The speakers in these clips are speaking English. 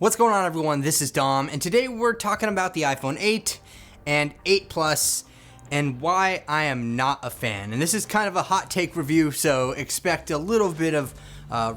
What's going on, everyone? This is Dom, and today we're talking about the iPhone 8 and 8 Plus and why I am not a fan. And this is kind of a hot take review, so expect a little bit of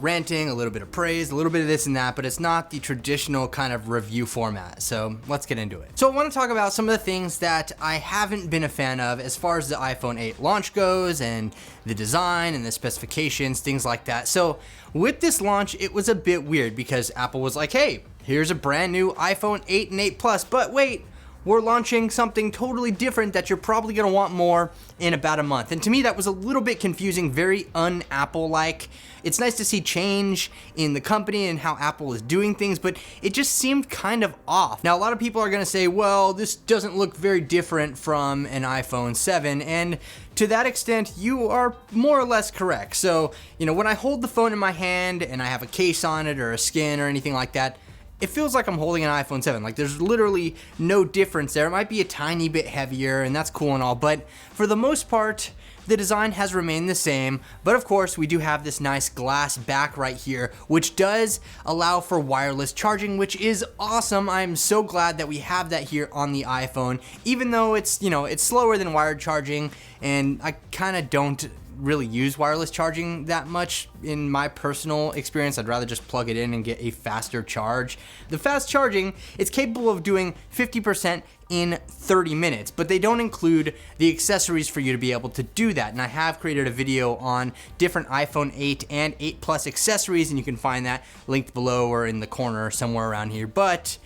ranting, a little bit of praise, a little bit of this and that, but it's not the traditional kind of review format. So let's get into it. So I want to talk about some of the things that I haven't been a fan of as far as the iPhone 8 launch goes and the design and the specifications, things like that. So with this launch, it was a bit weird because Apple was like, hey, here's a brand new iPhone 8 and 8 Plus, but wait, we're launching something totally different that you're probably gonna want more in about a month. And to me, that was a little bit confusing, very un-Apple-like. It's nice to see change in the company and how Apple is doing things, but it just seemed kind of off. Now, a lot of people are gonna say, well, this doesn't look very different from an iPhone 7, and to that extent, you are more or less correct. So, when I hold the phone in my hand and I have a case on it or a skin or anything like that, it feels like I'm holding an iPhone 7. Like, there's literally no difference there. It might be a tiny bit heavier, and that's cool and all, but for the most part, the design has remained the same. But of course, we do have this nice glass back right here, which does allow for wireless charging, which is awesome. I'm so glad that we have that here on the iPhone, even though it's, it's slower than wired charging, and I kind of don't really use wireless charging that much in my personal experience. I'd rather just plug it in and get a faster charge. The fast charging, it's capable of doing 50% in 30 minutes, but they don't include the accessories for you to be able to do that. And I have created a video on different iPhone 8 and 8 Plus accessories, and you can find that linked below or in the corner somewhere around here. But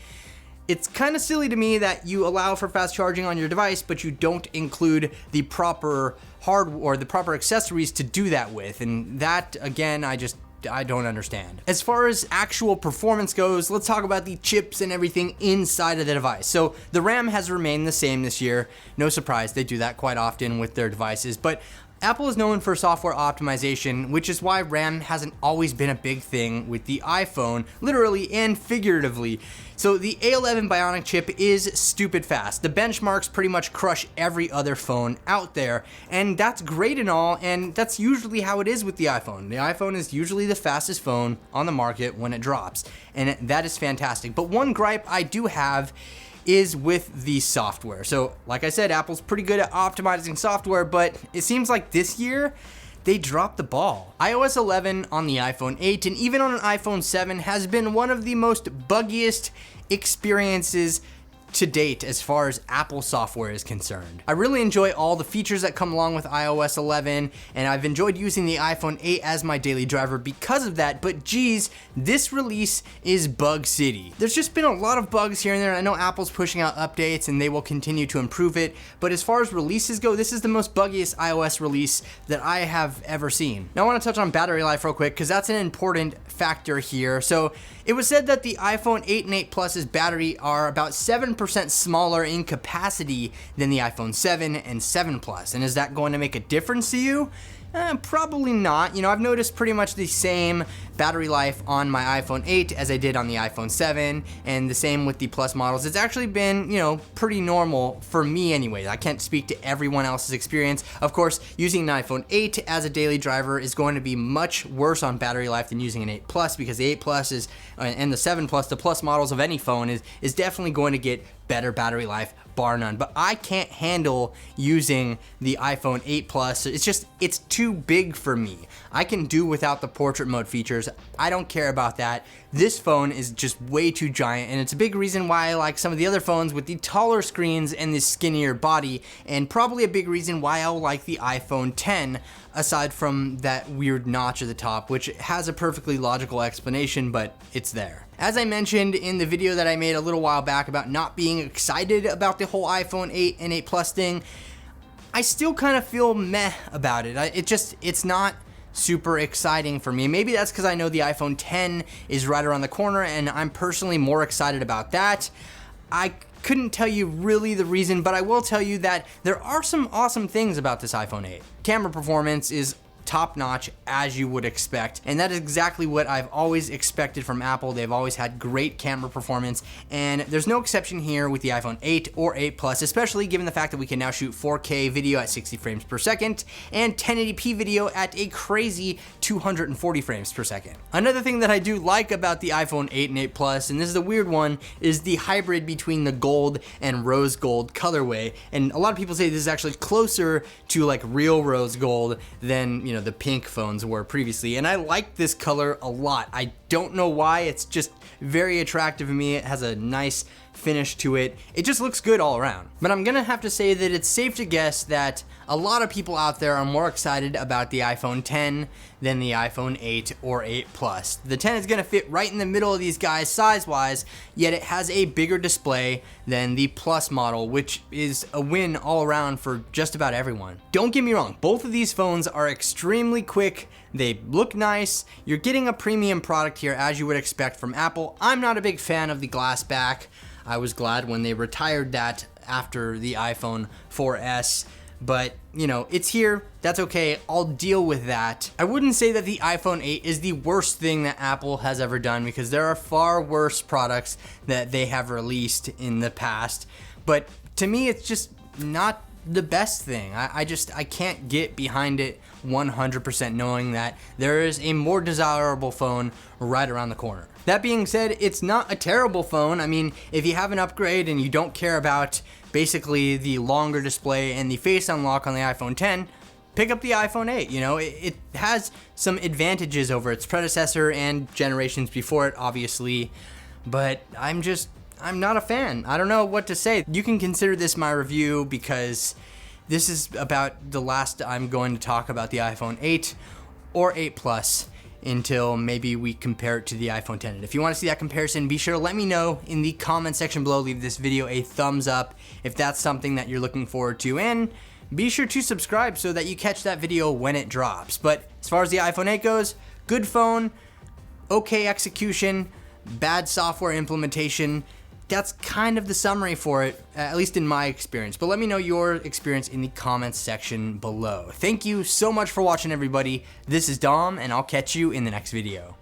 it's kind of silly to me that you allow for fast charging on your device, but you don't include the proper hardware or the proper accessories to do that with. And that, again, I don't understand. As far as actual performance goes, let's talk about the chips and everything inside of the device. So the RAM has remained the same this year. No surprise, they do that quite often with their devices, but Apple is known for software optimization, which is why RAM hasn't always been a big thing with the iPhone, literally and figuratively. So the A11 Bionic chip is stupid fast. The benchmarks pretty much crush every other phone out there, and that's great and all, and that's usually how it is with the iPhone. The iPhone is usually the fastest phone on the market when it drops, and that is fantastic. But one gripe I do have is with the software. So like I said, Apple's pretty good at optimizing software, but it seems like this year they dropped the ball. iOS 11 on the iPhone 8 and even on an iPhone 7 has been one of the most buggiest experiences to date as far as Apple software is concerned. I really enjoy all the features that come along with iOS 11, and I've enjoyed using the iPhone 8 as my daily driver because of that, but geez, this release is bug city. There's just been a lot of bugs here and there. I know Apple's pushing out updates and they will continue to improve it, but as far as releases go, this is the most buggiest iOS release that I have ever seen. Now I want to touch on battery life real quick because that's an important factor here. So it was said that the iPhone 8 and 8 Plus's battery are about 7% smaller in capacity than the iPhone 7 and 7 Plus. And is that going to make a difference to you? Probably not. I've noticed pretty much the same battery life on my iPhone 8 as I did on the iPhone 7, and the same with the Plus models. It's actually been, pretty normal for me anyway. I can't speak to everyone else's experience. Of course, using an iPhone 8 as a daily driver is going to be much worse on battery life than using an 8 Plus, because the 8 Plus is, and the 7 Plus, the Plus models of any phone is definitely going to get better battery life, bar none. But I can't handle using the iPhone 8 Plus. It's too big for me. I can do without the portrait mode features. I don't care about that. This phone is just way too giant, and it's a big reason why I like some of the other phones with the taller screens and the skinnier body, and probably a big reason why I'll like the iPhone 10, aside from that weird notch at the top, which has a perfectly logical explanation, but it's there. As I mentioned in the video that I made a little while back about not being excited about the whole iPhone 8 and 8 Plus thing, I still kind of feel meh about it. It's not super exciting for me. Maybe that's because I know the iPhone 10 is right around the corner and I'm personally more excited about that. I couldn't tell you really the reason, but I will tell you that there are some awesome things about this iPhone 8. Camera performance is top notch as you would expect, and that is exactly what I've always expected from Apple. They've always had great camera performance, and there's no exception here with the iPhone 8 or 8 Plus, especially given the fact that we can now shoot 4K video at 60 frames per second and 1080p video at a crazy 240 frames per second. Another thing that I do like about the iPhone 8 and 8 Plus, and this is a weird one, is the hybrid between the gold and rose gold colorway. And a lot of people say this is actually closer to like real rose gold than, you know, the pink phones were previously, and I like this color a lot. I don't know why, it's just very attractive to me. It has a nice finish to it. It just looks good all around. But I'm gonna have to say that it's safe to guess that a lot of people out there are more excited about the iPhone 10 than the iPhone 8 or 8 Plus. The 10 is gonna fit right in the middle of these guys size-wise, yet it has a bigger display than the Plus model, which is a win all around for just about everyone. Don't get me wrong, both of these phones are extremely quick, they look nice, you're getting a premium product here as you would expect from Apple. I'm not a big fan of the glass back. I was glad when they retired that after the iPhone 4S, but you know, it's here, that's okay, I'll deal with that. I wouldn't say that the iPhone 8 is the worst thing that Apple has ever done, because there are far worse products that they have released in the past, but to me it's just not the best thing. I can't get behind it 100% knowing that there is a more desirable phone right around the corner. That being said, it's not a terrible phone. I mean, if you have an upgrade and you don't care about basically the longer display and the face unlock on the iPhone 10, pick up the iPhone 8. You know, it has some advantages over its predecessor and generations before it, obviously, but I'm not a fan. I don't know what to say. You can consider this my review, because this is about the last I'm going to talk about the iPhone 8 or 8 Plus until maybe we compare it to the iPhone 10. And if you want to see that comparison, be sure to let me know in the comment section below. Leave this video a thumbs up if that's something that you're looking forward to, and be sure to subscribe so that you catch that video when it drops. But as far as the iPhone 8 goes, good phone, okay execution, bad software implementation. That's kind of the summary for it, at least in my experience. But let me know your experience in the comments section below. Thank you so much for watching, everybody. This is Dom, and I'll catch you in the next video.